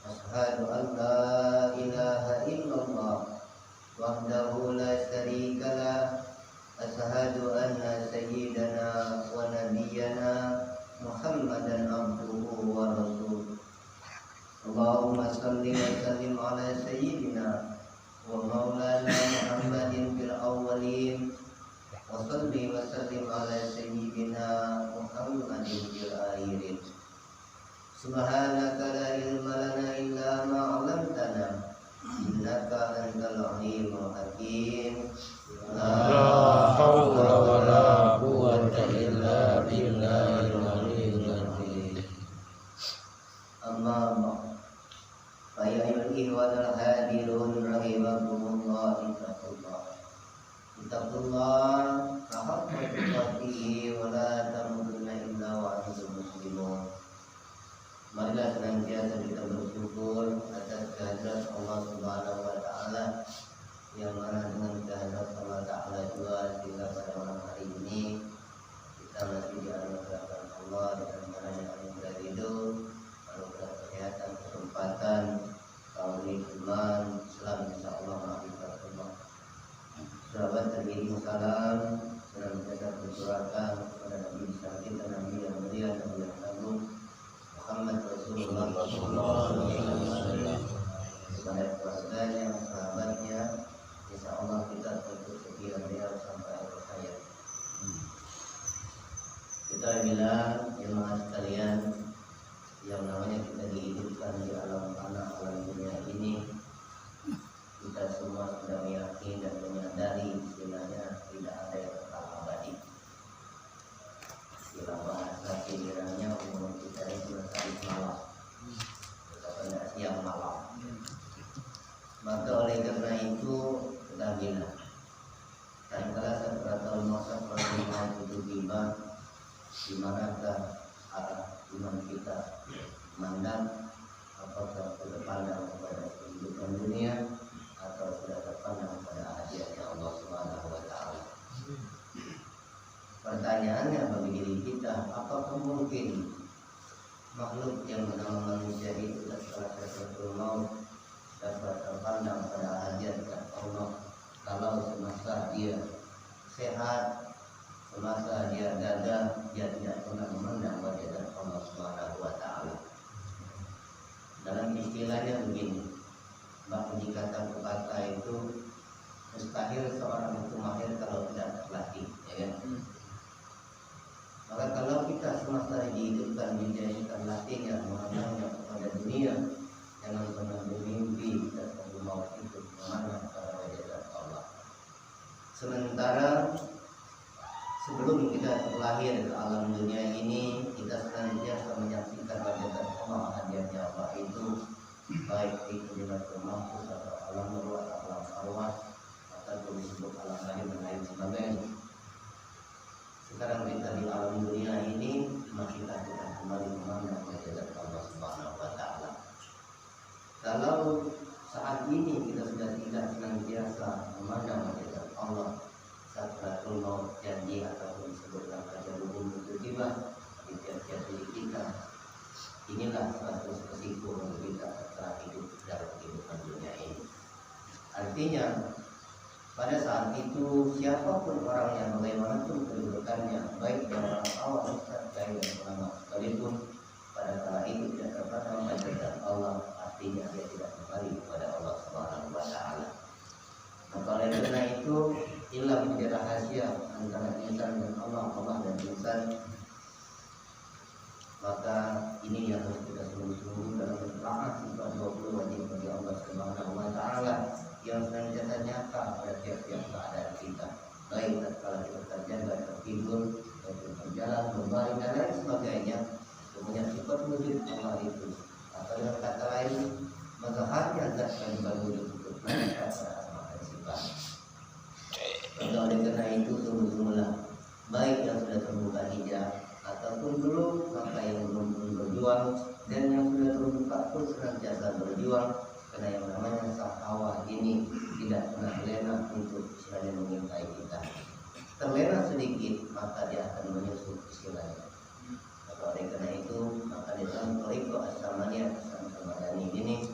Asyhadu an la ilaha illallah wahdahu la syarika lah. Asyhadu anna sayyidana wa nabiyyana Muhammadan abduhu wa rasuluh. Allahumma salli wa sallim ala sayyidina wa maulana Muhammadin fil awwalin wa salli wa sallim ala sayyidina Muhammadin fil akhirin. Subhanaka la ilma lana illa ma 'allamtana innaka antal alimul hakim. La haula wala quwwata illa billahil aliyyil azim. Amma ba'd. Fa ya ayyuhal ikhwanul hadirun rahimakumullah, ittaqullah haqqa tuqatih wa la tamutunna illa wa antum muslimun. Marilah senantiasa kita bersyukur atas kehadirat Allah Subhanahu wa taala, yang mana dengan kehadirat Allah taala juga hingga pada malam hari ini kita masih dianugerahkan Allah dengan banyak anugerah hidup, anugerah kesehatan, kesempatan, tauhid, iman, Islam, insyaallah ma'rifatullah. Sahabat terkirim salam senantiasa tercurahkan kepada Nabi besar kita, Nabi yang mulia, Nabi yang agung, Muhammad Rasulullah sallallahu alaihi wasallam, kepada keluarganya, sahabatnya. Insyaallah kita tentu setia beliau sampai akhir hayat. Kita bilang jemaah sekalian, yang namanya kita dihidupkan di alam tanah, alam dunia ini, kita semua sudah meyakini dan menyadari istilahnya tidak ada yang kekal abadi. Istilah bahasa pikirannya umur kita ini sudah tadi malam, tetapi tidak siang malam. Maka oleh karena itu kita bilang, dan kala seberapa masa perjalanan itu tiba, di manakah arah iman kita mandang, apakah sudah pandang kepada kehidupan dunia atau sudah terpandang pada hadiahnya Allah Subhanahu wa taala. Pertanyaannya bagi diri kita, apakah mungkin makhluk yang bernama manusia itu setelah tersentuh maut dapat terpandang pada hadiahnya Allah kalau semasa dia sehat, semasa dia gagah, dia tidak pernah memandang wajah Allah Subhanahu wa taala. Dalam istilahnya begini, bak dikatakan pepatah itu mustahil seorang itu mahir kalau tidak terlatih, ya kan? Maka kalau kita semasa dihidupkan dijadikan latihnya mengenalnya kepada dunia, jangan pernah bermimpi dan maut itu memandang pada wajah Allah. Sementara sebelum kita terlahir ke alam dunia ini, kita senantiasa menyaksikan wajah Allah, hadiahnya Allah itu, baik itu di Lauhul Mahfuz atau alam ruh, alam arwah, atau disebut alam lahir dan lain sebagainya. Sekarang kita di alam dunia ini, masih kita kembali memandang wajah Allah Subhanahu wa taala. Kalau saat ini kita sudah tidak senantiasa memandang wajah Allah, sakratul maut janji ataupun disebutkan ajalul itu tiba di tiap-tiap diri kita, inilah suatu resiko bagi kita setelah hidup dalam kehidupan dunia ini. Artinya pada saat itu siapapun orang yang bagaimanapun kedudukannya, baik yang orang awam baik yang ulama sekalipun, pada kala itu tidak terpandang wajah Allah, artinya dia tidak kembali kepada Allah Subhanahu wa taala. Maka oleh karena itu inilah menjadi rahasia antara insan dan Allah, Allah dan insan. Maka ini yang harus kita sungguh-sungguh dalam taat sifat 20 wajib bagi Allah Subhanahu wa taala yang senantiasa nyata pada tiap-tiap keadaan kita, baik tatkala kita terjaga, tertidur, berjalan, berbaring dan lain sebagainya. Punya sifat wujud Allah itu, atau dengan kata lain mazharnya zat yang berwujud itu pada asma dan sifat. Maka oleh karena itu sungguh-sungguhlah, baik yang sudah terbuka hijab ataupun belum, maka yang belum berjuang dan yang sudah terbuka pun senantiasa berjuang, karena yang namanya sahwat ini tidak pernah lena untuk istilahnya mengintai kita. Terlena sedikit maka dia akan menyusul istilahnya. Maka oleh karena itu, maka di dalam Thariqah As-Samaniyah As-Samadani ini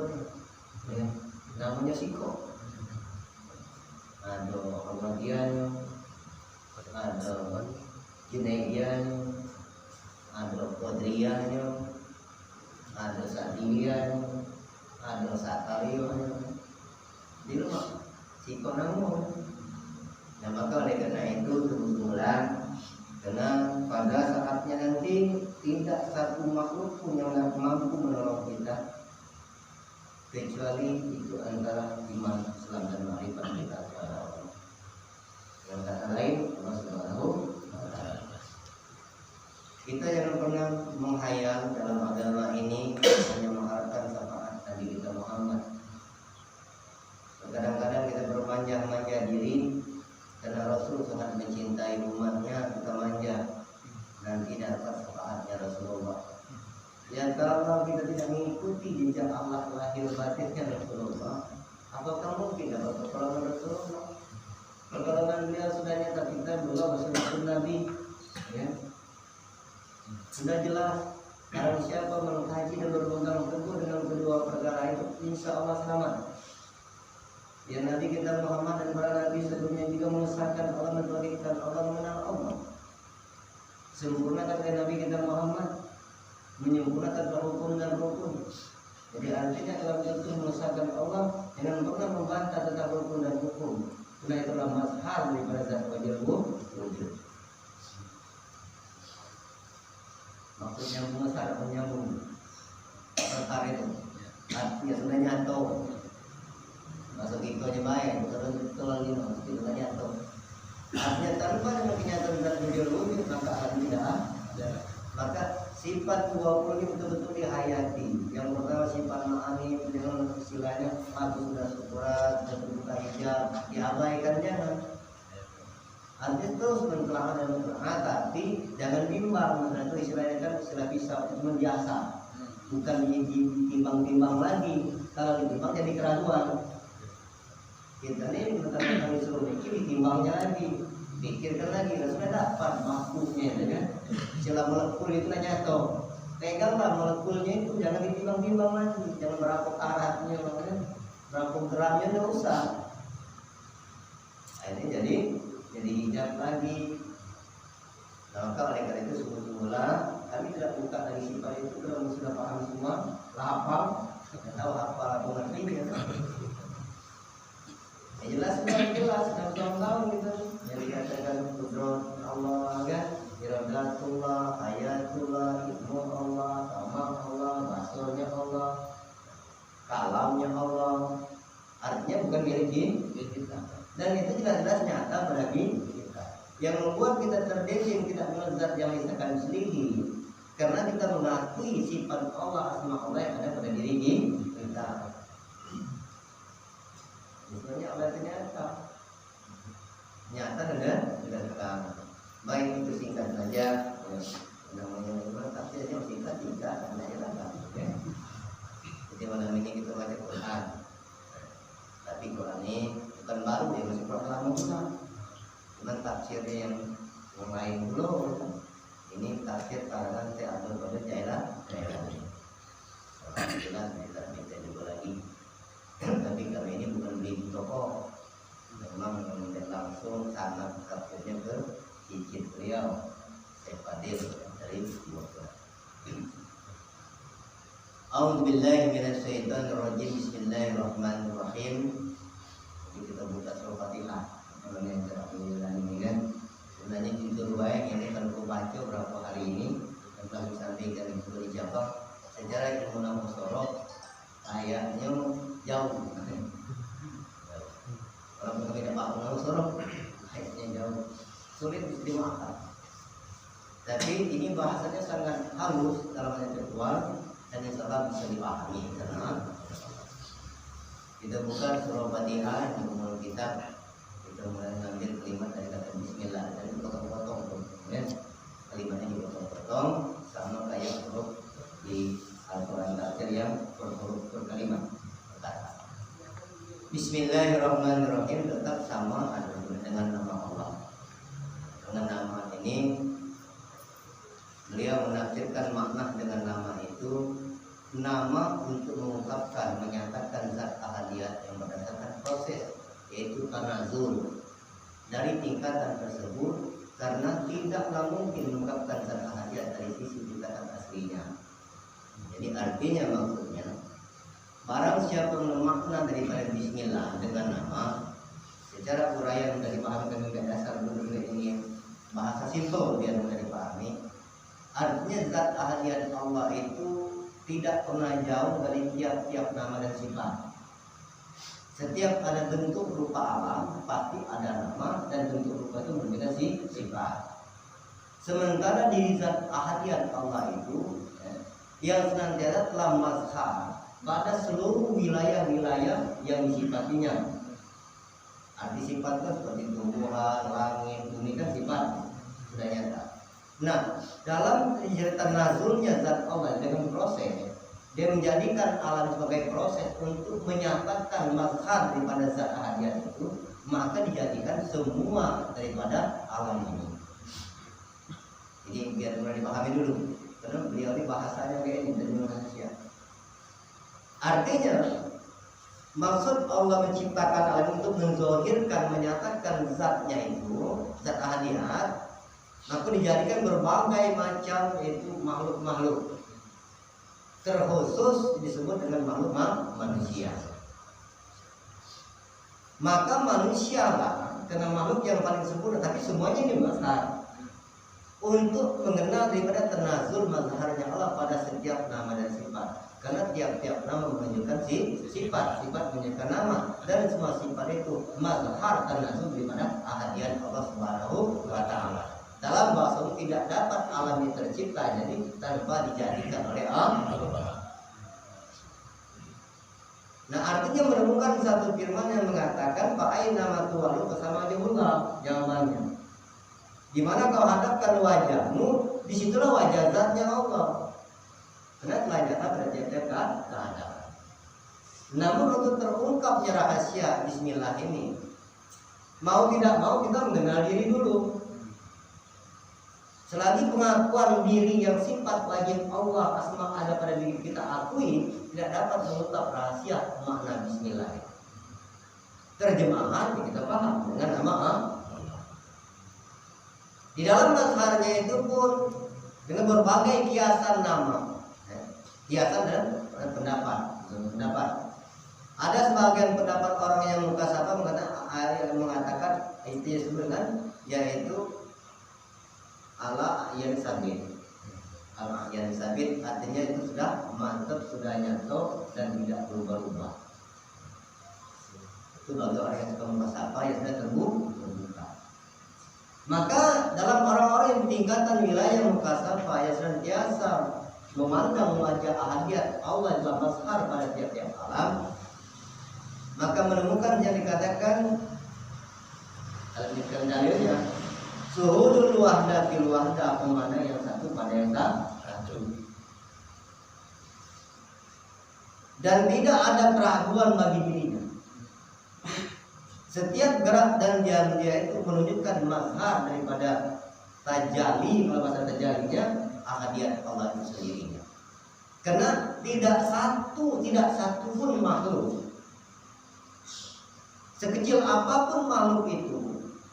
siko ya. Namanya siko. Ada Ahmadiyah, ada Junaidiyah, ada Qadriyah, ada Sadiyah, ada Sakariyah. Di rumah siko namun. Nah maka oleh karena itu kebetulan karena pada saatnya nanti tidak satu makhluk pun yang mampu menolong kita kecuali itu antara iman, Islam dan makrifat kita kepada Allah. Yang kata lain Allah Subhanahu wa Ta'ala. Kita jangan pernah menghayal dalam agama ini hanya mengharapkan syafaat Nabi kita Muhammad. Kadang-kadang kita bermanja-manja diri karena Rasul sangat mencintai umatnya, kita manja nanti dapat syafaatnya Rasulullah. Ya kalau kita tidak mengikuti jejak Allah lahir batinnya Rasulullah, apakah mungkin dapat pertolongan Rasulullah? Pertolongan beliau sudah nyata, kita belum bersama Nabi, ya. Sudah jelas. Karena siapa mengkaji dan berpegang teguh dengan kedua perkara itu, insya Allah selamat. Ya Nabi kita Muhammad dan para Nabi sebelumnya juga mengesahkan Allah, mentauhidkan Allah, mengenal Allah. Sempurnakan Nabi kita Muhammad, menyempurnakan hukum dan rukun. Jadi artinya dalam itu mengesahkan Allah dengan pernah membantah tentang rukun dan hukum. Karena itulah mazhar daripada zat wajib wujud. Maksudnya mengesah, menyambung perkara itu. Artinya sudah nyata. Masuk itu aja baik, betul ini masuk itu aja nyata. Artinya tanpa dengan kenyataan zat wajib wujud maka tidak ada. Maka sifat 20 ini betul-betul dihayati. Yang pertama sifat ma'ani dengan istilahnya aku sudah syukurat dan berbuka hijab, diabaikan jangan. Artinya terus mentelaah dan mentelaah, tapi jangan bimbang. Nah itu istilahnya kan istilah bisa itu biasa, bukan ditimbang-timbang lagi. Kalau ditimbang jadi keraguan. Kita ini pertama disuruh mikir, ditimbangnya lagi, pikirkan lagi, sudah dapat maksudnya, ya kan? Istilah molekul itu nyata. Peganglah molekulnya itu, jangan ditimbang-timbang lagi, jangan berapa karatnya, berapa gramnya nggak usah. Nah, ini jadi hijab lagi. Nah, maka oleh karena itu sungguh-sungguhlah kami tidak buka dari sifat itu kalau sudah paham semua, hafal, tidak tahu hafal atau ngerti ya. Ya jelas sudah tahun gitu. Yang dikatakan kudrat Allah kan, iradatullah, ayatullah, ilmu Allah, kamal Allah, basolnya Allah, kalamnya Allah. Artinya bukan milik kita. Dan itu jelas-jelas nyata pada kita. Yang membuat kita terdesim tidak melezat yang misalkan sendiri, karena kita mengakui sifat Allah, asma Allah yang ada pada diri kita. Misalnya Allah itu nyata dengan terang. Baik itu singkat saja. Namanya tafsirnya singkat karena ya. Jadi malam ini kita baca Quran. Tapi Quran ini bukan baru ya, masih lama juga. Cuman tafsirnya yang lain dulu. Ini tafsir karangan Syekh Abdul Qadir Jailani. Alhamdulillah kita baca juga lagi. Tapi kami ini bukan beli toko, memang tidak langsung sangat tafsirnya ke cicit beliau Syekh Fadil dari Bogor. A'udzubillahi minasyaitonirrajim. Bismillahirrahmanirrahim. Jadi kita buka surah Fatihah. Kalau yang terakhir ini kan sebenarnya judul baik yang akan aku baca berapa hari ini tentang disampaikan itu dijawab secara ilmu nama sorok ayatnya jauh. Kalau kita tidak paham nama sorok ayatnya jauh, sulit dimakan. Tapi ini bahasanya sangat halus dalam intelektual dan insya Allah bisa dipahami karena kita buka surah Fatihah di umum kitab. Kita mulai mengambil kalimat dari kata Bismillah dan itu potong-potong, ya. Kalimatnya dipotong-potong sama kayak huruf di Al-Quran tafsir yang berhuruf per kalimat. Bismillahirrahmanirrahim tetap sama ada dengan nama Allah. Dengan nama ini beliau menafsirkan makna dengan nama itu nama untuk mengungkapkan tanazul dari tingkatan tersebut, karena tidaklah mungkin mengungkapkan zat ahadiyat dari sisi tingkatan aslinya. Jadi artinya maksudnya, barang siapa memakna daripada bismillah dengan nama, secara uraian dari pahamkan juga dasar dulu ini bahasa simpel biar mudah dipahami. Artinya zat ahadiyat Allah itu tidak pernah jauh dari tiap-tiap nama dan sifat. Setiap ada bentuk rupa alam pasti ada nama, dan bentuk rupa itu berbeda sifat. Sementara di zat ahadiyat Allah itu yang senantiasa telah mazhar pada seluruh wilayah-wilayah yang disifatinya. Arti sifatnya seperti tumbuhan, langit, bumi kan sifat sudah nyata. Nah, dalam cerita nazulnya zat Allah dengan proses, dia menjadikan alam sebagai proses untuk menyatakan mazhar daripada zat ahadiyat itu, maka dijadikan semua daripada alam ini. Jadi biar mulai dipahami dulu, karena beliau ini bahasanya kayak ini dari manusia. Artinya maksud Allah menciptakan alam untuk menzohirkan, menyatakan zatnya itu, zat ahadiyat, maka dijadikan berbagai macam itu makhluk-makhluk. Terkhusus disebut dengan makhluk manusia. Maka manusia lah karena makhluk yang paling sempurna, tapi semuanya ini mazhar untuk mengenal daripada tanazul mazharnya Allah pada setiap nama dan sifat. Karena tiap-tiap nama menunjukkan sifat menunjukkan nama, dan semua sifat itu mazhar tanazul daripada ahadiyat Allah Subhanahu wa taala. Dalam bahasa umum tidak dapat alam yang tercipta jadi tanpa dijadikan oleh Allah. Nah, artinya menemukan satu firman yang mengatakan fa'aina ma tuwallu fasama wajhullah. Jawabannya, di mana kau hadapkan wajahmu, disitulah wajah zatnya Allah. Karena telah nyata pada tiap-tiap keadaan. Namun untuk terungkapnya rahasia bismillah ini, mau tidak mau kita mengenal diri dulu. Selagi pengakuan diri yang sifat wajib Allah asma ada pada diri kita akui, tidak dapat mengungkap rahasia makna bismillah. Terjemahan kita paham dengan nama Allah. Di dalam mazharnya itu pun dengan berbagai kiasan nama, kiasan dan pendapat. Ada sebagian pendapat orang yang mukasabah mengatakan itu disebut dengan yaitu ala yang sabit. Ala yang sabit artinya itu sudah mantap, sudah nyata dan tidak berubah-ubah. Itu bagi orang yang suka mukasabah yang sudah terbuka. Maka dalam orang-orang yang tingkatan wilayah mukasabah yang senantiasa memandang wajah ahadiyat Allah dalam mazhar pada tiap-tiap alam, maka menemukan yang dikatakan dalam dalilnya suhudul wahda fil wahda, pemandang yang satu pada yang satu, dan tidak ada keraguan bagi dirinya. Setiap gerak dan diam dia itu menunjukkan mazhar daripada tajalli, kalau bahasa tajalinya ahadiyat Allah itu sendirinya. Karena tidak satu pun makhluk, sekecil apapun makhluk itu,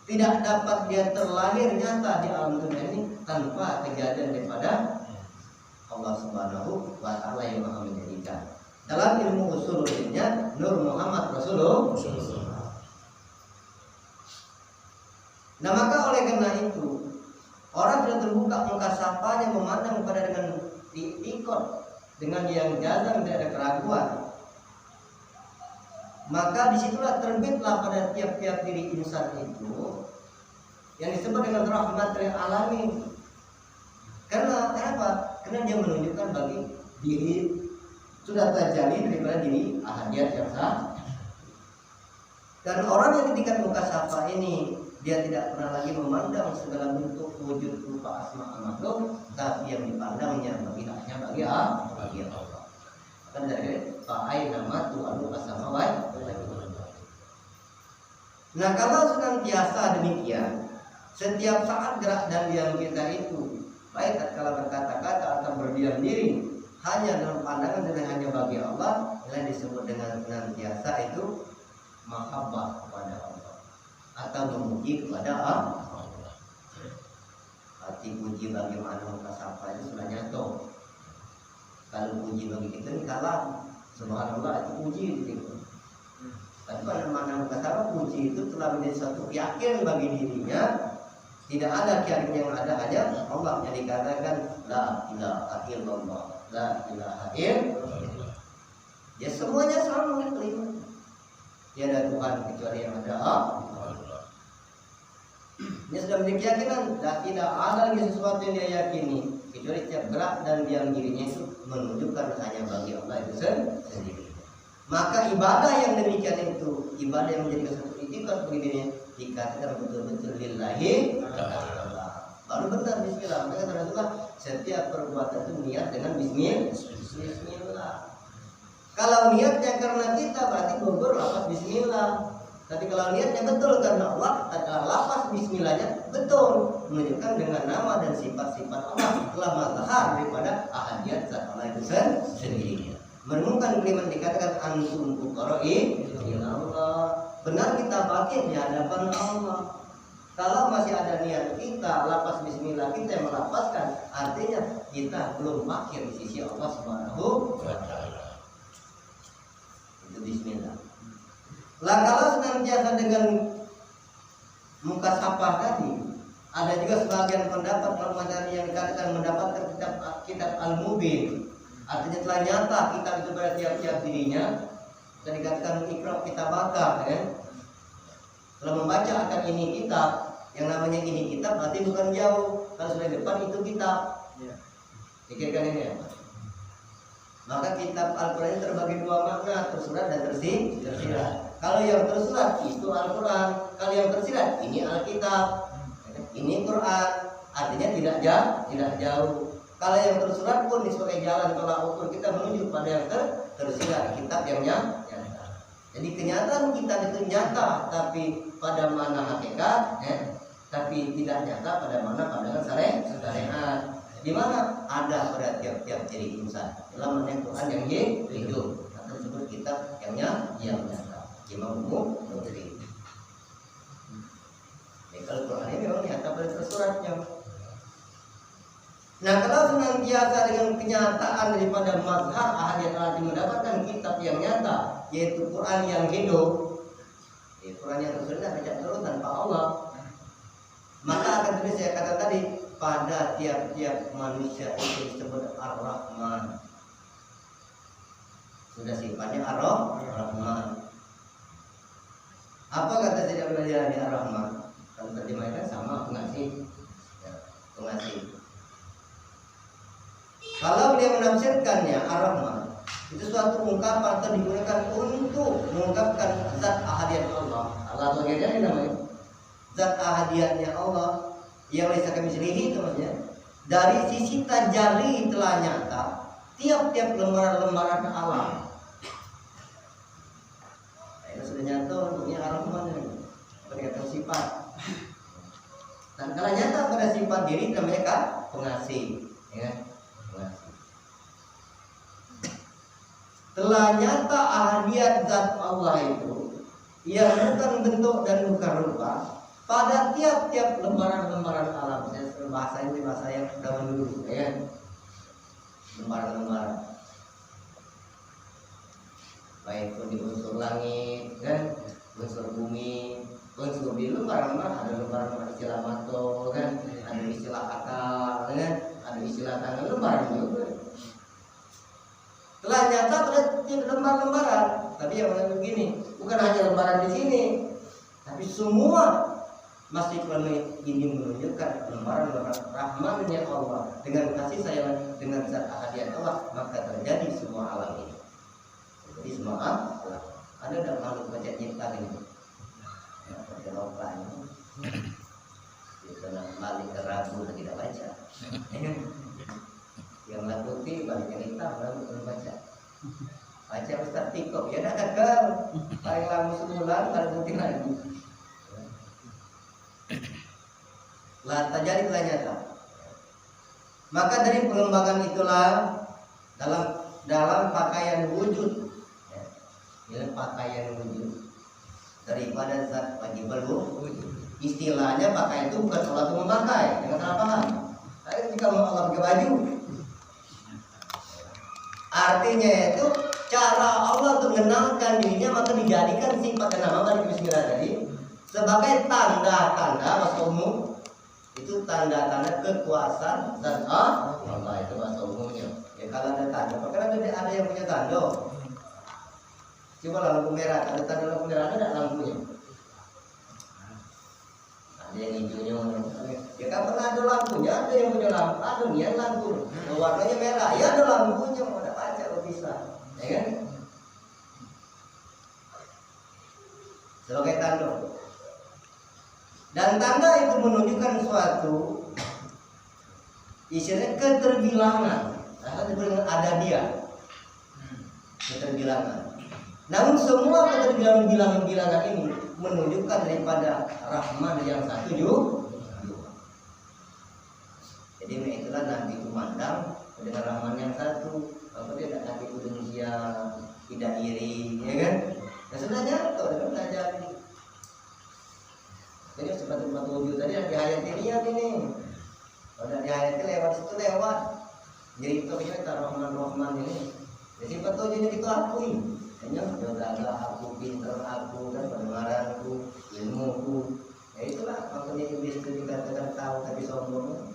tidak dapat dia terlahir nyata di alam dunia ini tanpa kejadian daripada Allah Subhanahu wa taala yang Maha menjadikan. Dalam ilmu usulnya Nur Muhammad Rasulullah. Nah, maka oleh karena itu orang sudah terbuka mukasafahnya memandang kepada dengan ikut dengan yang jazam, tidak ada keraguan. Maka disitulah terbitlah pada tiap-tiap diri insan itu yang disebut dengan rahmat lil alamin. Karena apa? Karena dia menunjukkan bagi diri sudah terjadi daripada diri ahadiyat yang sah. Dan orang yang ketika mukasafah ini dia tidak pernah lagi memandang segala bentuk wujud rupa asma makhluk, tapi yang dipandangnya hanya bagi Allah. Kan dari fa'ai nama tu'alu asama wa. Nah, kalau senantiasa demikian, setiap saat gerak dan diam kita itu, baik tatkala berkata-kata atau berdiam diri, hanya dalam pandangan dan hanya bagi Allah, yang disebut dengan senantiasa itu mahabbah kepada Allah. atau memuji kepada Allah. Arti puji bagaimana muka sapa itu sudah nyata. Kalau puji bagi kita ini kalam, subhanallah itu puji gitu. Tapi pada mana muka sapa puji itu telah menjadi satu keyakinan bagi dirinya. Tidak ada keyakinan yang ada hanya Allah yang dikatakan la ilaha illallah, la ilaha illallah. Ya semuanya sama kelima. Tiada Tuhan kecuali yang ada Allah. Dia sudah memiliki keyakinan dan tidak ada lagi sesuatu yang dia yakini kecuali setiap gerak dan diam dirinya itu menunjukkan hanya bagi Allah itu sendiri. Maka ibadah yang demikian itu, ibadah yang menjadi satu itikad bagi dirinya, dikatakan betul-betul lillahi ta'ala. Baru benar bismillah. Maka kata Rasulullah, setiap perbuatan itu niat dengan bismillah. Kalau niatnya karena kita berarti gugur lafaz bismillah. Tapi kalau niatnya betul karena Allah, lafaz bismillahnya betul, menunjukkan dengan nama dan sifat-sifat Allah telah mazhar daripada ahadiyat zat Allah itu sendiri. Menemukan kalimat dikatakan antum fuqara'i ila Allah. Benar kita pakai di hadapan Allah. Kalau masih ada niat kita, lafaz bismillah kita yang melafazkan, artinya kita belum fakir di sisi Allah Subhanahu wa taala. Itu bismillah. Lah kalau senantiasa dengan muka sapa tadi, ada juga sebagian pendapat ulama yang dikatakan mendapatkan kitab Al-Mubin, artinya telah nyata kitab itu pada tiap-tiap dirinya, dan dikatakan ikra kita baca, kan? Kalau membaca akan ini kitab, yang namanya ini kitab berarti bukan jauh, kalau sudah depan itu kitab. Pikirkan ini ya. Maka kitab Al-Quran terbagi dua makna, tersurat dan tersirat. Kalau yang tersurat itu Al-Quran, kalau yang tersirat ini Alkitab, ini Quran, artinya tidak jauh. Kalau yang tersurat pun sebagai jalan tolak ukur kita menuju pada yang tersirat, kitab yang nyata. Jadi kenyataan kita itu nyata, tapi pada mana hakikat, tapi tidak nyata pada mana pandangan syariat. Di mana ada pada tiap-tiap ciri insan. Dalam Quran yang hidup, atau disebut kitab yang nyata. Imam umum menteri. Kalau Quran ini memang nyata pada tersuratnya. Nah, kalau senantiasa dengan kenyataan daripada mazhar ahadiyat Allah mendapatkan kitab yang nyata, yaitu Quran yang hidup, Quran yang tersurat tidak terus tanpa Allah, maka akan terjadi saya kata tadi pada tiap-tiap manusia itu disebut Ar-Rahman. Sudah sifatnya Ar-Rahman. Apa kata tidak belajar di Ar-Rahman? Kalau terjemahkan sama pengasih. Pengasih. Kalau dia menafsirkannya Ar-Rahman, itu suatu ungkapan atau digunakan untuk mengungkapkan zat ahadiyat Allah. Allah bagiannya namanya zat ahadiyatnya Allah yang bisa kami selihi itu maksudnya. Dari sisi tajalli telah nyata tiap-tiap lembaran-lembaran alam. Sudah nyata untuknya Ar-Rahman ini berkaitan sifat. Dan kalau nyata pada sifat diri namanya kan pengasih, ya, pengasih. Telah nyata ahadiyat zat Allah itu yang bukan bentuk dan bukan rupa pada tiap-tiap lembaran-lembaran alam. Bahasa ini bahasa yang dahulu, ya, lembaran-lembaran. Baik pun di unsur langit, kan, unsur bumi, unsur di lembaran-lembaran ada lembaran istilah mato, kan, ada istilah akal, kan, ada istilah tangan lembaran juga. Telah nyata pada lembaran-lembaran, tapi yang begini, bukan hanya lembaran di sini, tapi semua masih ini menunjukkan lembaran-lembaran rahmannya Allah dengan kasih sayang dengan zat ahadiyat Allah, maka terjadi semua alam ini. Jadi semua alam ada dalam makhluk baca cipta ini. Ya, pada lopanya itu balik ke ragu dan tidak baca. Yang lakuti balik ke hitam lalu belum baca. Baca Ustaz Tiko, ya dah gagal. Paling lama sebulan baru bukti lagi. Lah terjadi telah nyata. Maka dari pengembangan itulah dalam pakaian wujud, ya, pakaian wujud daripada zat wajibul wujud. Istilahnya pakai itu bukan Allah itu memakai, jangan salah paham. Tapi jika mau Allah pakai baju, artinya itu cara Allah untuk mengenalkan dirinya, maka dijadikan sifat dan nama bagi bismillah tadi sebagai tanda-tanda bahasa umum. Itu tanda-tanda kekuasaan zat Allah, itu bahasa umumnya. Ya kalau ada tanda, karena ada yang punya tanda. Coba lampu merah, ada tanda lampu merah, ada lampunya. Ada yang hijaunya, ya kan pernah ada lampunya, ada yang punya lampu, ada nian lampu, warnanya merah, ya ada lampunya, mau ada kaca kok bisa, ya kan? Sebagai tanda. Dan tanda itu menunjukkan suatu istilahnya keterbilangan, ada dia, keterbilangan. Namun semua keterbilangan ini menunjukkan daripada Rahman yang satu juga. Jadi itulah Nabi itu mandang dengan Rahman yang satu. Kalau dia tidak Nabi itu dengsia, tidak iri, ya kan? Dan sebenarnya kalau dia belajar ini. Jadi seperti wujud tadi yang dihayati lihat ini. Kalau di hayati lewat situ lewat. Jadi itu kita Rahman ini. Jadi sifat wujudnya kita akui. Hanya jaga aku, pinter aku, dan pendengaranku, ilmuku. Ya itulah makanya iblis itu dikatakan tahu tapi sombong.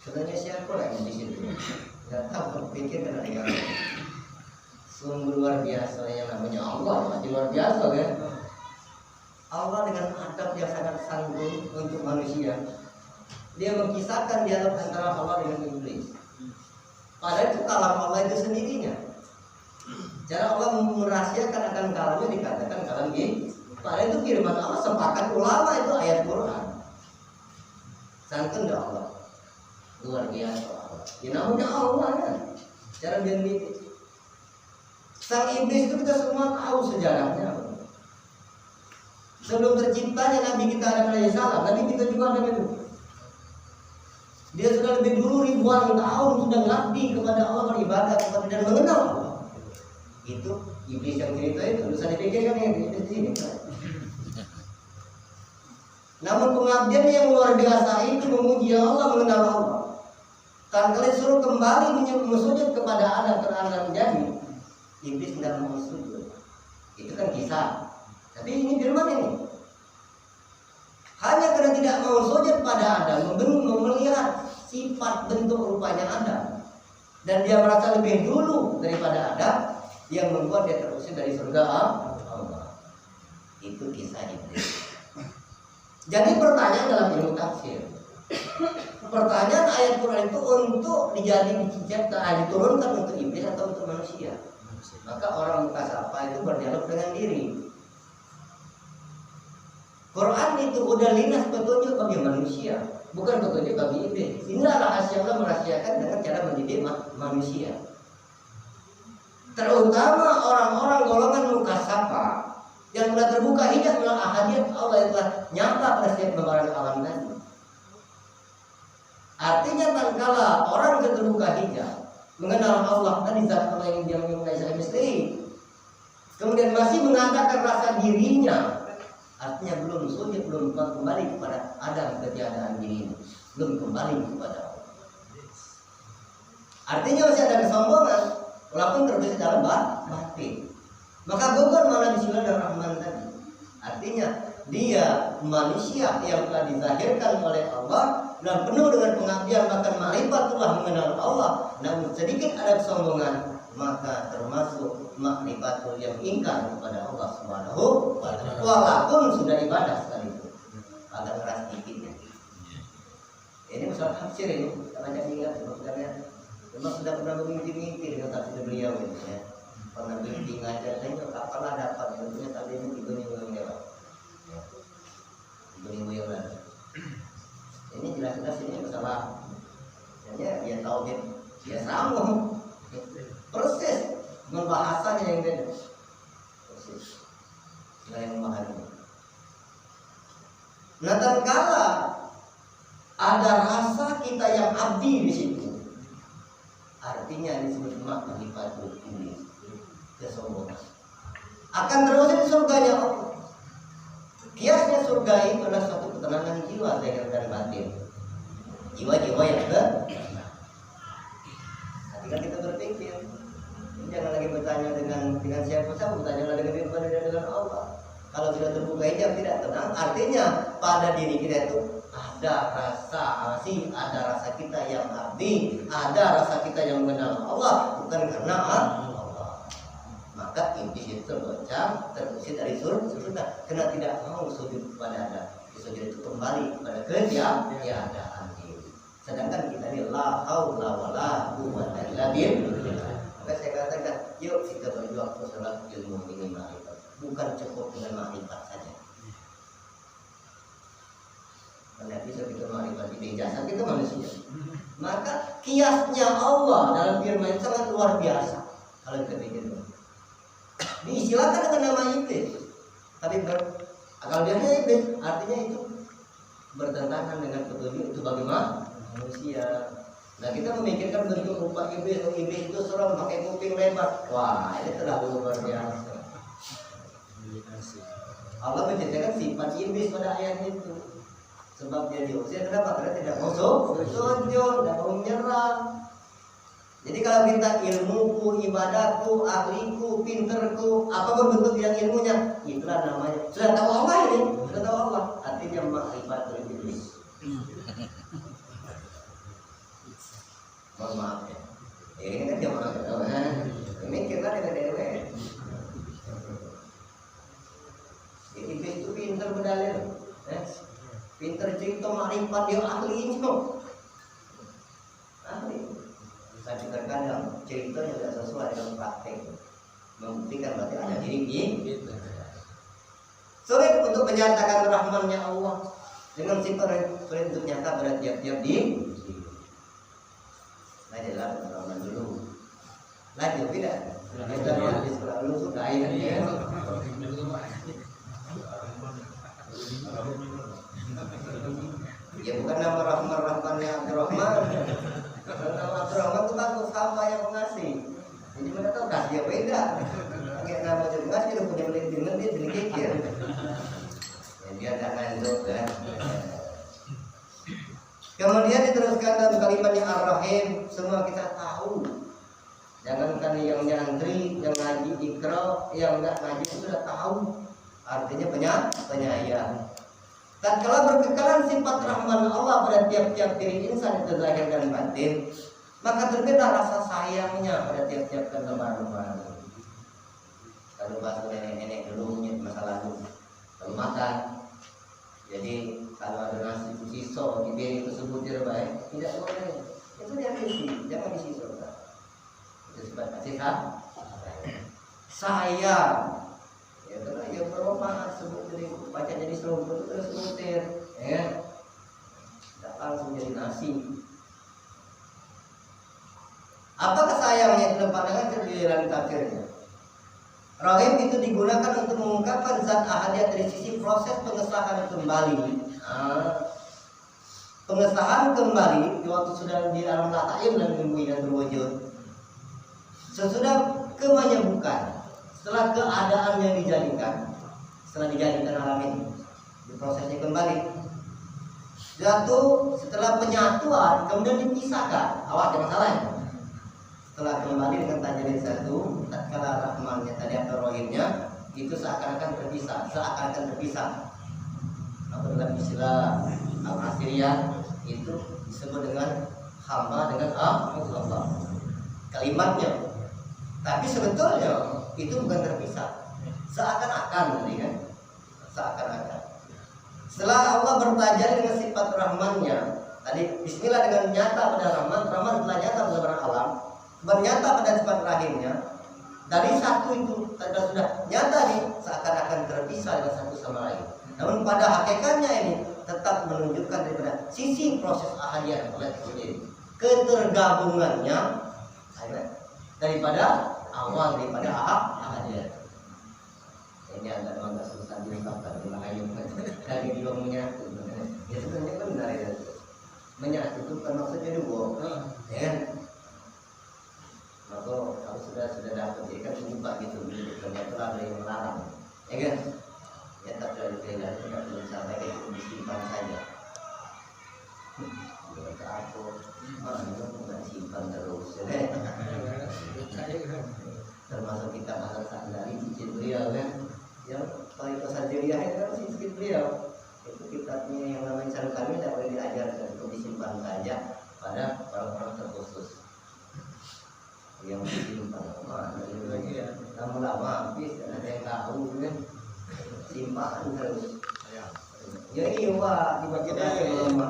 Sebenarnya siapa lagi di situ? Tidak tahu, berpikir dan ada. Sungguh luar biasa yang namanya Allah, masih luar biasa kan? Allah dengan adab yang sangat santun untuk manusia. Dia mengisahkan dialog antara Allah dengan iblis. Padahal itu kalam Allah itu sendirinya. Cara Allah merahasiakan akan kalamnya dikatakan kalam ini. Padahal itu firman Allah, sepakat ulama itu ayat Quran. Santun dah Allah, luar biasa Allah. Ya namanya Allah kan. Cara dia mendidik. Sang iblis itu kita semua tahu sejarahnya. Sebelum terciptanya Nabi kita Adam alaihissalam, Nabi kita juga ada itu. Dia sudah lebih dulu ribuan tahun sudah mengabdi kepada Allah, beribadah kepada dan mengenal Allah. Itu iblis yang cerita itu bisa dipikirkan yang di sini. Namun pengabdian yang luar biasa itu memuji Allah, mengenal Allah. Kan kalian suruh kembali sujud kepada Adam karena Adam menjadi, iblis tidak mau sujud. Itu kan kisah. Tapi ini firman ini. Hanya karena tidak mau sujud pada Adam, melihat sifat bentuk rupanya Adam, dan dia merasa lebih dulu daripada Adam, yang membuat dia terusir dari surga Allah. Itu kisah iblis. Jadi pertanyaan dalam ilmu tafsir, pertanyaan ayat Quran itu untuk diturunkan untuk iblis atau untuk manusia. Maka orang mukasafah itu berdialog dengan diri. Quran itu udah lintas petunjuk bagi manusia, bukan petunjuk bagi iblis. Inilah rahasia Allah merahasiakan dengan cara mendidik manusia. Terutama orang-orang golongan mukasafah yang telah terbuka hijab melalui ahadiyat Allah yang telah nyata pada setiap lembaran alam tadi. Artinya tatkala orang yang terbuka hijab mengenal Allah tadi, zat Allah yang dia mengenai secara misteri, kemudian masih mengatakan rasa dirinya, artinya belum sujud, belum kembali kepada Adam ketiadaan dirinya, belum kembali kepada Allah. Artinya masih ada kesombongan, walaupun terbesit dalam batin. Maka gugur mana bismillah dan rahman tadi. Artinya dia manusia yang telah dizahirkan oleh Allah dan penuh dengan pengabdian, bahkan ma'rifatullah, mengenal Allah, namun sedikit ada kesombongan, maka termasuk ma'rifatul yang ingkar kepada Allah Subhanahu wa ta'ala. Walaupun sudah ibadah sekalipun, agak keras dikitnya. Ini masalah tafsir ini, banyak ingat sebenarnya. Memang sudah pernah mimpi-mimpi dengan tafsir beliau ini ya. Pernah mimpi ngajar, saya kapan dapat tentunya tadi itu 3 minggu yang lewat. 3 minggu yang lalu. Ini jelas-jelas ini masalah. Hanya dia tauhid, dia sambung. Persis dengan bahasanya yang beda. Persis. Tidak yang memahami. Nah, tatkala ada rasa kita yang abdi di situ, artinya disebut makrifatul iblis, kesombongan. akan terus di surganya Allah. Kiasnya surga itu adalah suatu ketenangan jiwa zahir dan batin. Jiwa-jiwa yang tenang. Ketika kita berpikir, jangan lagi bertanya dengan siapa, bertanya dengan Allah. Kalau sudah terbuka hijab tidak tenang, artinya pada diri kita itu ada rasa asih, ada rasa kita yang abdi, ada rasa kita yang mengenal Allah, bukan karena Allah. Maka iblis itu terbocam, terusir dari surga, karena tidak mau sujud kepada Allah. Sujud itu kembali kepada ketiadaan diri. Sedangkan kita ini la haula wala quwwata illa billah. Maka saya katakan, yuk kita berjuang masalah ilmu ini ma'rifat. Bukan cukup dengan ma'rifat saja. Karena bisa kita ma'rifat di jasa kita manusia. Maka kiasnya Allah dalam firman sangat luar biasa. Kalau kita pikir, diistilahkan dengan nama iblis. Tapi akal biasanya iblis, artinya itu bertentangan dengan petunjuk itu bagaimana manusia. Nah kita memikirkan bentuk rupa iblis itu serem pakai kuping lebar. Wah ini terlalu luar biasa. Allah menceritakan sifat iblis pada ayat itu. Sebab dia diusir kenapa? Karena tidak mau sujud, tidak mau menyerah. Jadi kalau minta ilmuku, ibadahku, ahliku, pinterku, apapun bentuk yang ilmunya, itulah namanya. Sudah tahu Allah ini, sudah tahu Allah. Artinya ma'rifatul iblis. Mohon maaf ya. Ini kan zaman orang ini kita dengan dewe. Iblis itu pinter berdalil, pinter cerita ma'rifat dia ahlinya. Ahli. Tapi terkadang ceritanya tidak sesuai dengan praktek. Membuktikan berarti ada diri kita. Sulit untuk menyatakan rahmannya Allah dengan sifat sulit untuk nyata pada tiap-tiap diri. Adalah rahman dulu. Lanjut tidak? Kita habis selalu sudah ya. Ya bukan nama rahmannya Abdurrahman. Nama Abdurrahman itu bagus hamba yang pengasih. Jadi mana tahu kasih apa tidak? Pakai nama jadi ngasih udah punya beli dengan dia beli kikir. Ya dia jangan itu kan. Kemudian diteruskan dalam kalimatnya Ar-Rahim, semua kita tahu. Jangankan yang nyantri, yang ngaji ikra, yang enggak ngaji sudah tahu. Artinya penyayang. Dan kalau berkekalan sifat rahman Allah pada tiap-tiap diri insan itu zahir dan batin, maka terbeda rasa sayangnya pada tiap-tiap kelembaran. Kalau bahasa nenek-nenek dulu punya masa lalu, makan. Jadi kalau ada nasi sisa di piring tersebut terbaik, tidak boleh. Itu dia isi, jangan disisihkan. Itu sebab kasih sayang. Ya karena yang bermanfaat sebut jadi baca jadi serumput terus mutir, ya. Tidak langsung jadi nasi. Apakah sayangnya dalam pandangan terlihat tafsirnya? Rahim itu digunakan untuk mengungkapkan zat ahadiyah dari sisi proses pengesahan kembali. Pengesahan kembali di waktu sudah di alam la ta'im dan dan berwujud. Sesudah kemenyebukan, setelah keadaan yang dijadikan, setelah dijadikan alam ini, di prosesnya kembali. Jatuh setelah penyatuan, kemudian dipisahkan. Awas jangan salah ya. Setelah kembali dengan tajalid satu, tatkala rahmannya tadi atau rohimnya itu seakan-akan terpisah. Atau dalam istilah Al-Asiriyah itu disebut dengan hamba dengan Allah. Kalimatnya. Tapi sebetulnya itu bukan terpisah. Seakan-akan tadi kan. Seakan-akan. Setelah Allah bertajalid dengan sifat rahmannya, tadi bismillah dengan nyata pada rahman telah nyata pada alam. Bernyata pada sifat rahimnya, dari satu itu sudah nyata nih seakan-akan terpisah dengan satu sama lain. Namun pada hakikatnya ini tetap menunjukkan daripada sisi proses ahadiyah kolektif sendiri, ketergabungannya daripada awal daripada ahadiyah. Ini agak susah diungkapkan dari dua menyatu. Ya sebenarnya benar ya. Menyatu itu kan maksudnya dua, ya. Maka kalau sudah dapat jadi kan lupa gitu. Ternyata ada yang melarang, ya kan? Ya tapi dari pegang tidak perlu sampai itu disimpan saja. Mereka aku mana nggak simpan terus, ya kan? Termasuk kita bahas dari cicit beliau kan, yang Tariqah Sadiriyah itu kan cicit beliau. Itu kitabnya yang namanya Sarung Kamil tidak boleh diajarkan, itu disimpan saja pada orang-orang terkhusus yang disimpan. Lagi ya, lama-lama habis dan ada yang tahu kan, simpan terus. Ya iya pak, tiba-tiba lama.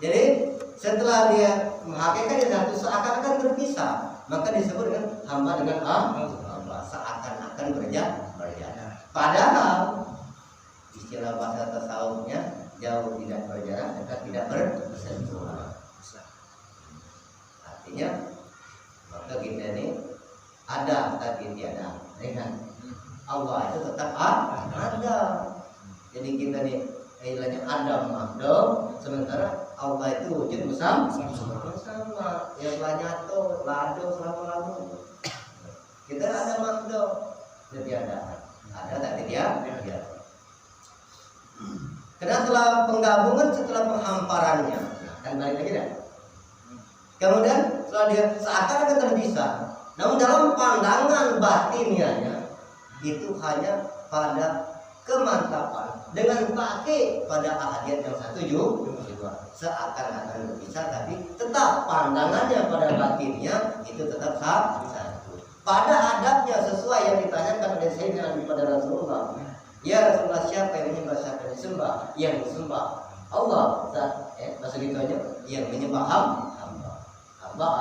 Jadi setelah dia menghakikatkan satu seakan-akan berpisah, maka disebut dengan hamba dengan hamba, seakan-akan berjalan. Padahal istilah bahasa tasawufnya jauh tidak berjarak, dekat tidak bersentuhan. Artinya maka kita ini ada tapi tiada, kan? Allah itu tetap ada. Jadi kita nih istilahnya Adam makhluk, sementara Allah itu wujud bersama. Yang nyatu lado selama-lama. Kita ada makhluk, jadi ada tapi tiada. Karena setelah penggabungan, setelah penghamparannya, kan balik lagi dah. Kemudian setelah dia seakan-akan terpisah, namun dalam pandangan batinnya itu hanya pada kemantapan dengan pakai pada ahadiyat yang satu juga seakan-akan berpisah, tapi tetap pandangannya pada batinnya itu tetap satu. Pada adabnya sesuai yang ditanyakan oleh Sayyidina Nabi pada Rasulullah. Ya Rasulullah, siapa yang menyembah, siapa yang disembah? Yang disembah Allah, bahasa gitu aja. Yang menyembah hamba.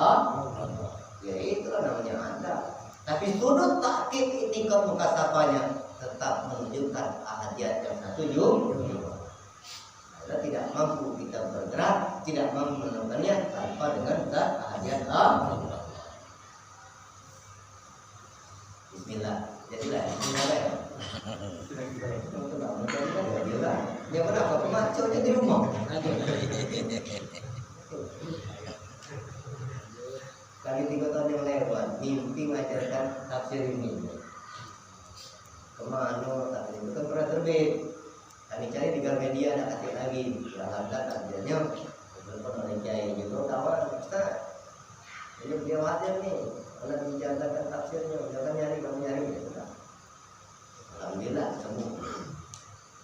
Ya itulah namanya ada. Tapi sudut takkik tingkat mukasafahnya tetap menunjukkan ahadiyat yang satu juga. Karena tidak mampu kita bergerak, tidak mampu menemukannya tanpa dengan ahadiyat Allah. Bismillah. Jadilah Bismillah ya. Dia kenapa pemacurnya di rumah? Kali 3 tahun yang lewat, mimpi mengajarkan tafsir ini. Kemana tafsir itu kan pernah terbit. Kami cari di Gramedia, ada kasih lagi. Alhamdulillah takdirnya telepon oleh Kiai juga kawan Ustaz. Jadi beliau hadir nih, karena dijalankan tafsirnya, jangan kamu nyari ya sudah. Alhamdulillah semua.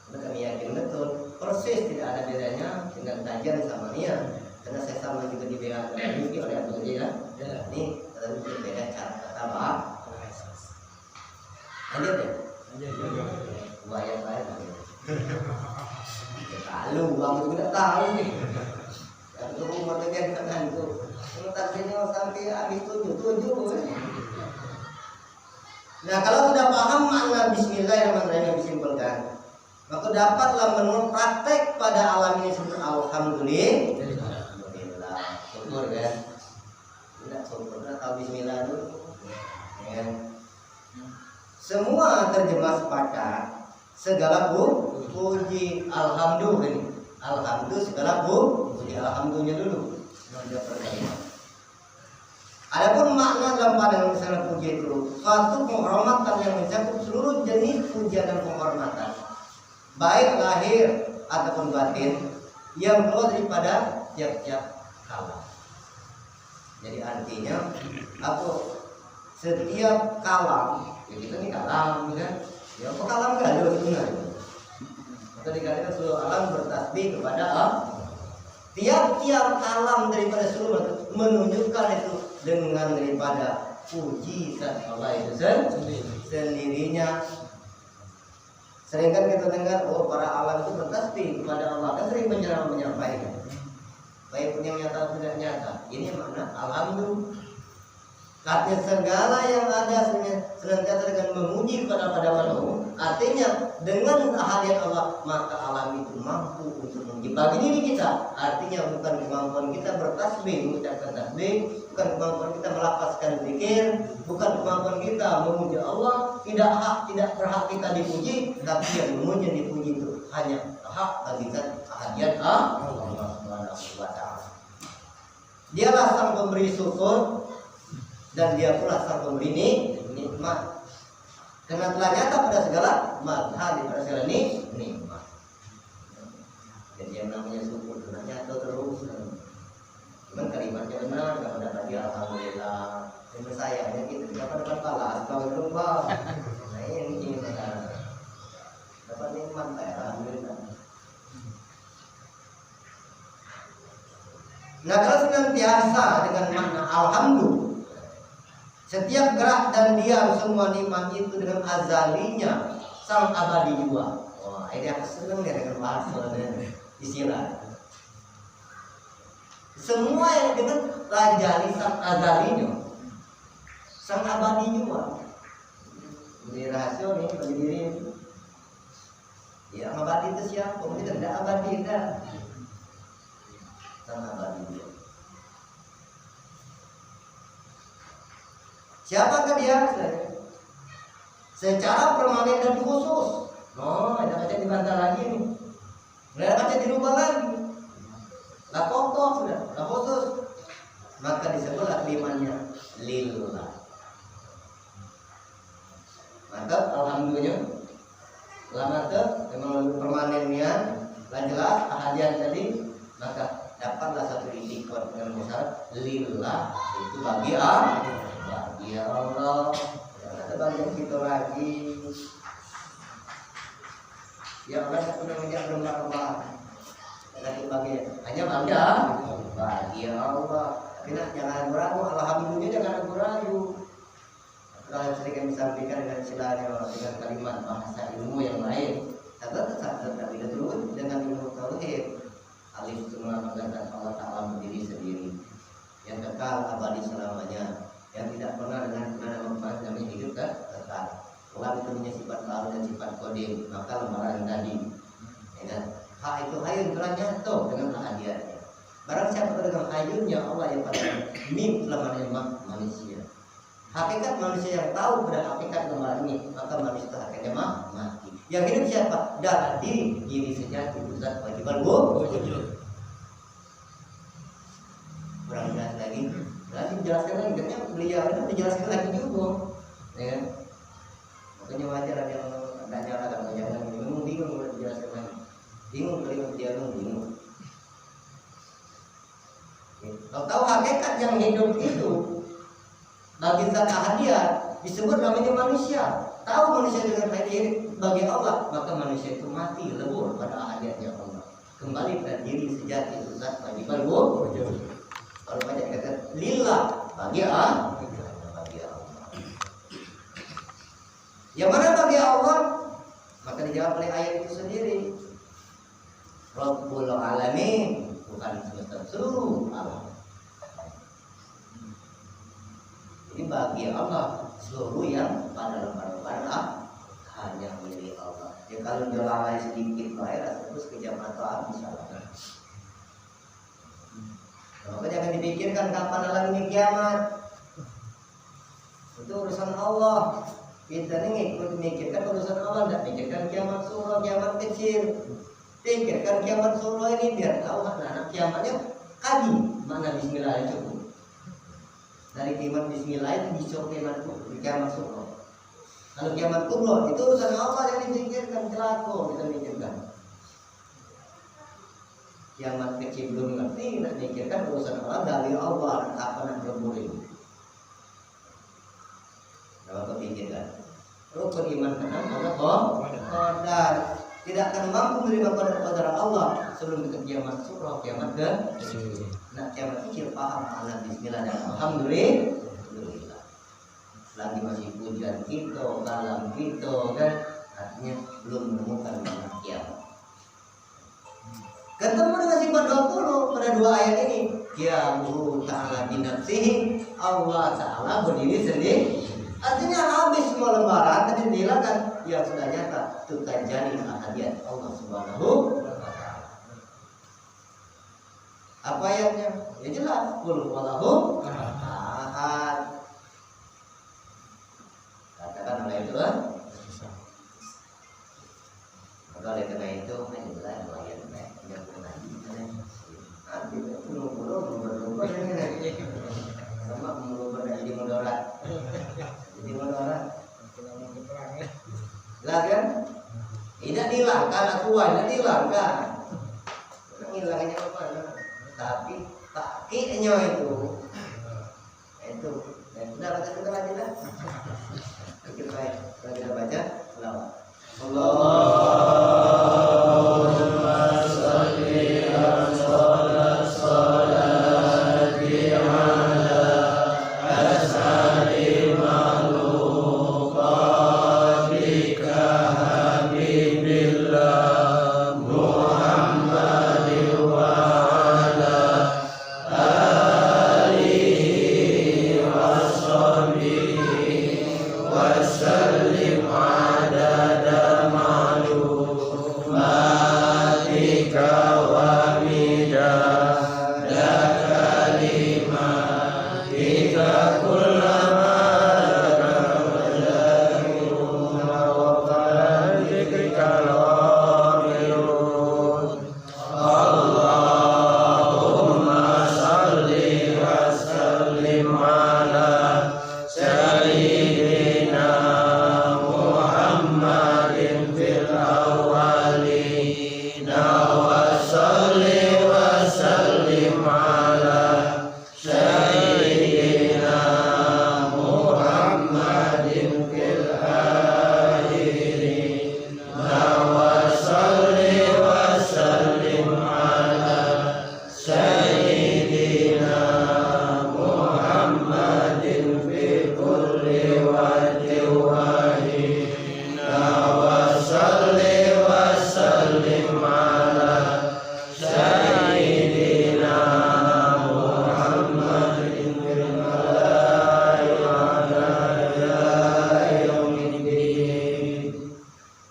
Karena kami yakin betul, persis tidak ada bedanya dengan kajian sama niat. Karena saya sama juga di BH ini oleh Abdul Jaya. Ini tentu beda cara kata bahas. Lanjut ya. Bayar. Kalau kamu tidak tahu nih. Itu rumah tekan kanan itu. Kalau tafsirnya sampai habis 7. Nah, kalau sudah paham makna Bismillahirrahmanirrahim yang disimpulkan, maka dapatlah menurut praktek pada alam ini sebut alhamdulillah. Syukur kan? Tidak syukur, tahu Bismillah dulu. Ya. Semua terjemah sepakat segala puji alhamdulillah. Alhamdulillah segala puji alhamdulillah dulu. Adapun makna dalam pandangan misalnya puji itu suatu penghormatan yang mencakup seluruh jenis pujian dan penghormatan, baik lahir ataupun batin, yang keluar daripada tiap-tiap kalam. Jadi artinya setiap kalam, ya kita ini kalam kan? Ya apa kalam gak ada sebenarnya. Maka dikatakan seluruh alam bertasbih kepada Allah. Tiap-tiap kalam daripada seluruh menunjukkan itu dengan daripada puji Allah itu sendirinya. Sering kan kita dengar, para alam itu bertasbih kepada Allah, kan sering menyampaikan. Baik pun yang nyata atau tidak nyata. Ini makna alhamdulillah. Artinya segala yang ada senantiasa dengan memuji kepada makhluk. Artinya dengan ahadiyat Allah, maka alam itu mampu untuk memuji bagi diri kita. Artinya bukan kemampuan kita bertasbih, mengucapkan tasbih, bukan kemampuan kita melafazkan zikir, bukan kemampuan kita memuji Allah. Tidak berhak kita dipuji, tapi yang memuji dan dipuji itu hanya hak bagi ahadiyat Allah Subhanahu wa ta'ala. Dialah sang pemberi syukur dan dia pula sang pemberi nikmat. Karena telah nyata pada segala hal, pada segala nikmat. Jadi yang namanya syukur itu nyata terus. Cuman kalimatnya benar, kalau dapat dia alhamdulillah. Dan sayangnya kita tidak dapat balas, kalau berubah. Nah ini dapat nikmat, alhamdulillah. Nah kalau senantiasa dengan makna alhamdulillah, setiap gerak dan diam semua nikmat itu dengan azalinya sang abadi jua. Wah ini aku senang ya dengan bahasa dan istilah. Semua yang dengan rajali sang azalinya, sang abadi jua. Ini rahasia nih bagi diri. Ya abadi itu siapa? Kita tidak abadi dah. Sang abadi jua. Siapakah dia? Secara permanen dan khusus. Oh, ada baca dibantah lagi nih. Ada baca dirubah lagi. Lah kokoh sudah, lah khusus. Maka disebutlah kalimatnya lillah. Maka alhamdulillah. Lama itu memang permanennya, dan jelas ahadian tadi, maka dapatlah satu itikad dengan syarat lillah itu bagi Allah. Ya Allah, ada banyak kita lagi. Ya Allah, aku nak menjadi berlomba-lomba. Lagi bagi hanya bagi Allah. Tapi jangan ragu, alhamdulillah jangan ragu. Kalau sering disampaikan dengan istilahnya dengan kalimat bahasa ilmu yang lain. Tetap tidak turun dengan ilmu tauhid. Alif semua mengatakan Allah Taala berdiri sendiri, yang kekal abadi selamanya. Yang tidak pernah dengan manfaat namanya hidup kan tetap. Kalau itu punya sifat baru dan sifat kodim, maka lembaran tadi. Ya kan? Hak itu hayun telah nyata dengan ahadiatnya. Barang siapa dengan hayunnya Allah yang pada mim selamanya manusia. Hakikat manusia yang tahu pada hakikat lembaran ini, maka manusia itu hakikatnya mati. Yang hidup siapa? Darah diri sejati pusat wajiban wujud. Kurang jelas lagi. Nanti dijelaskan lagi, katanya beliau itu dijelaskan lagi juga, ya. Makanya wajar ada yang tidak nyalakan, jangan bingung kalau dijelaskan lagi, bingung beliau bingung. Kalau tahu hakikat yang hidup itu bagi zat ahadiyat disebut namanya manusia. Tahu manusia dengan hadir bagi Allah, maka manusia itu mati lebur pada ahadiyatnya Allah. Kembali pada diri sejati zat wajiban wujud. Kalau banyak kata lillah bagi Allah. Yang mana bagi Allah? Maka dijawab oleh ayat itu sendiri. Rabbul alamin, bukan semesta seluruh alam. Ini bagi Allah seluruh yang pada lembar-lembar hanya milik Allah. Ya kalau dilalai sedikit baik, terus kejam atau habis salah. Maka jangan dipikirkan kapan lagi kiamat. Itu urusan Allah. Kita ini ikut memikirkan urusan Allah, tidak pikirkan kiamat surah, kiamat kecil. Pikirkan kiamat surah ini biar tahu anak kiamatnya kaji mana bismillah cukup. Dari kiamat bismillah itu bisa kiamat surah. Kalau kiamat kubra itu urusan Allah yang dipikirkan, celaka kita pikirkan. Kiamat kecil belum ngerti, nak mikirkan urusan Allah dari Allah apa nak berboleh. Kalau kepikirkan, rukun iman kenal qadar tidak akan mampu menerima qadar Allah sebelum ke kiamat surah, kiamat kecil. Nak kiamat kecil paham anak bismillah dan alhamdulillah. Lagi masih pujian kita, kalam kita kan, artinya belum menemukan makna kiamat. Ketemu dengan sifat 20 pada dua ayat ini. Ya Allah Ta'ala binafsihi, Allah Ta'ala berdiri sendiri. Artinya habis semua lembaran tadi dihilakan yang sudah nyata tutajani ahadiyat Allah Subhanahu wa Ta'ala. Apa ayatnya? Ya jelas, qul huwallahu ahad. Katakan oleh itu kan? Maka oleh karena itu jelas ayat nanti belum sama belum jadi mudarat dihilangkan, akuannya dihilangkan. Hilangnya apa? Tapi pakainya itu, sudah baca kita lagi dah. Kita baik, kita baca selawat. Allahumma sholli ala salati ala asali makhluqatika habibillah Muhammadin wa ala alihi wa sahbihi wa sallim adada ma'lumatika wa midada kalimatika kullama lakabajahiruna wa qala zikrika al-ghamilun. Allahumma salli wa sallim ala sayyidina Muhammadin fil awwalina wa salli wa sallim ala sayyidina Muhammadin fil akhirina wa salli wa sallim ala sayyidina Muhammadin fi kulli wajhin wa hina wa salli wa sallim ala sayyidina Muhammadin fil malaa'ikati ila yaumiddin.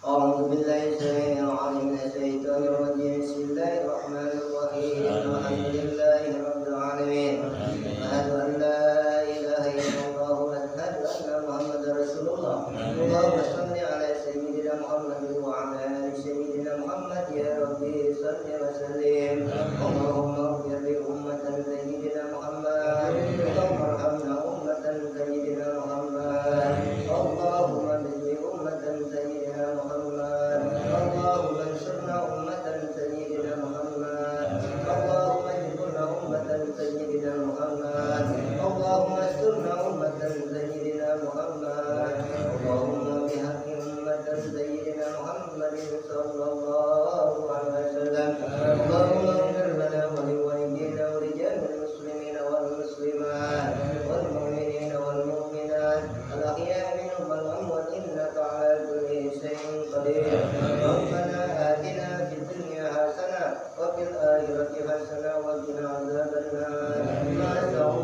A'udzu billahi samil 'alim minasy syaithanir rajim. Bismillahirrahmanirrahim. Alhamdulillahi rabbil alamin. Asyhadu an la ilaha illallah wa asyhadu anna Muhammadar Rasulullah. Allahumma shalli ala sayyidina Muhammadin wa ala ali sayyidina Muhammad ya rabbi shalli wa sallim. Allahumma ighfir li ummatan sayyidina Muhammad. Allahumma arhamna ummatan sayyidina Muhammad. Allahumma bijli ummatan sayyidina Muhammad. Allahumma ansurna ummatan sayyidina Muhammad. Allahumma ijburna ummatan sayyidina Muhammad. Allahumma asturna ummatan sayyidina Muhammad. Allahumma bihaqqi ummatan sayyidina Muhammadin sallallahu alaihi wasallam. Allahumma ighfir lana wa liwalidina wa lijami'il muslimina wal muslimat wal mu'minina wal mu'minat al-ahya'i minhum wal amwat innaka 'ala kulli shay'in qadir. Rabbana atina fid dunya hasanah wa fil akhirati hasanah wa qina adzabannar. Ma sa'u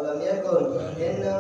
lam yakun inna